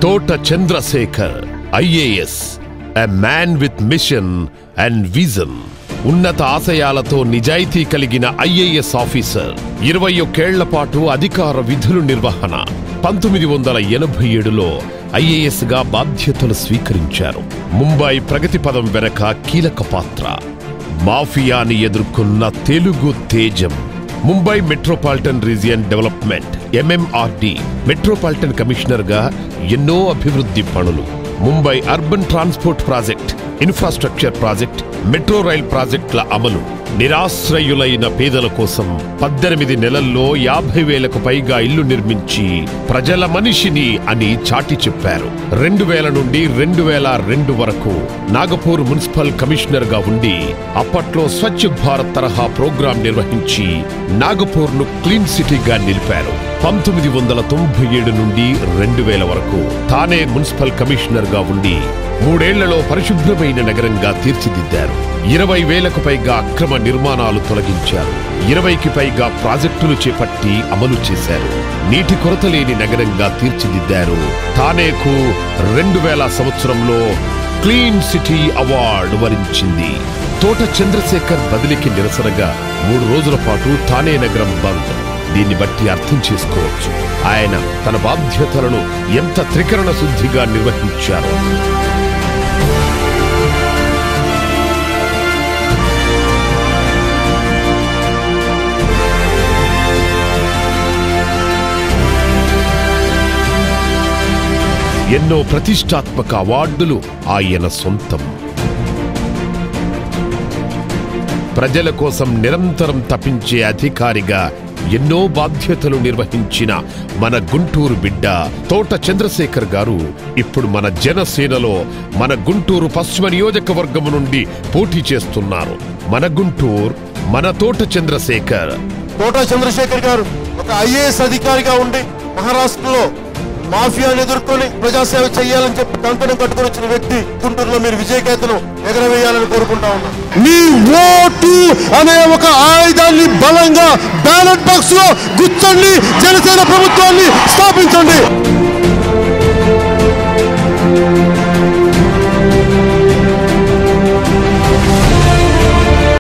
తోట Chandrasekhar IAS, a man with mission and vision. ఉన్నత ఆశయాలతో నిజాయితీ కలిగిన IAS ఆఫీసర్. 21 ఏళ్ల పాటు అధికార విధులు నిర్వహణ. 1987లో IAS గా బాధ్యతలు స్వీకరించారు. ముంబై ప్రగతి పదం వెనక కీలక పాత్ర. మాఫియాని ఎదుర్కొన్న తెలుగు తేజం. Mumbai metropolitan region development MMRD metropolitan commissioner గా ఎన్నో అభివృద్ధి పనులు. Mumbai urban transport project, infrastructure project, metro rail ప్రాజెక్టుల అమలు. నిరాశ్రయులైన పేదల కోసం 18 నెలల్లో 50,000కు పైగా ఇల్లు నిర్మించి ప్రజల మనిషిని అని చాటి చెప్పారు. 2000 నుండి 2002 వరకు నాగపూర్ మున్సిపల్ కమిషనర్ గా ఉండి అప్పట్లో స్వచ్ఛ భారత్ తరహా ప్రోగ్రాం నిర్వహించి నాగపూర్ను క్లీన్ సిటీగా నిలిపారు. 1997 నుండి 2000 వరకు థానే మున్సిపల్ కమిషనర్ గా ఉండి 3 ఏళ్లలో పరిశుభ్రమైన నగరంగా తీర్చిదిద్దారు. 20,000కు పైగా అక్రమ నిర్మాణాలు తొలగించారు. 20కి పైగా ప్రాజెక్టులు చేపట్టి అమలు చేశారు. నీటి కొరత లేని నగరంగా తీర్చిదిద్దారు. థానేకు 2000 సంవత్సరంలో క్లీన్ సిటీ అవార్డు వరించింది. తోట చంద్రశేఖర్ బదిలీకి నిరసనగా 3 రోజుల పాటు థానే నగరం బంద్. దీన్ని బట్టి అర్థం చేసుకోవచ్చు ఆయన తన బాధ్యతలను ఎంత త్రికరణ శుద్ధిగా నిర్వహించారు. ఎన్నో ప్రతిష్టాత్మక అవార్డులు ఆయన సొంతం. ప్రజల కోసం నిరంతరం తపించే అధికారిగా ఎన్నో బాధ్యతలు నిర్వహించిన మన గుంటూరు బిడ్డ తోట చంద్రశేఖర్ గారు ఇప్పుడు మన జనసేనలో మన గుంటూరు పశ్చిమ నియోజకవర్గం నుండి పోటీ చేస్తున్నారు. మన గుంటూరు, మన తోట చంద్రశేఖర్. తోట చంద్రశేఖర్ గారు ఒక IAS అధికారిగా ఉండి మహారాష్ట్రలో మాఫియాను ఎదుర్కొని ప్రజాసేవ చేయాలని చెప్పి కంకణం కట్టుకుని వచ్చిన వ్యక్తి. గుంటూరులో మీరు విజయకేతను ఎగరవేయాలని కోరుకుంటా ఉన్నాం. మీ ఓటు అనే ఒక ఆయుధాన్ని బలంగా బ్యాలెట్ బాక్స్ లో గుర్తండి, జనసేన ప్రభుత్వాన్ని స్థాపించండి.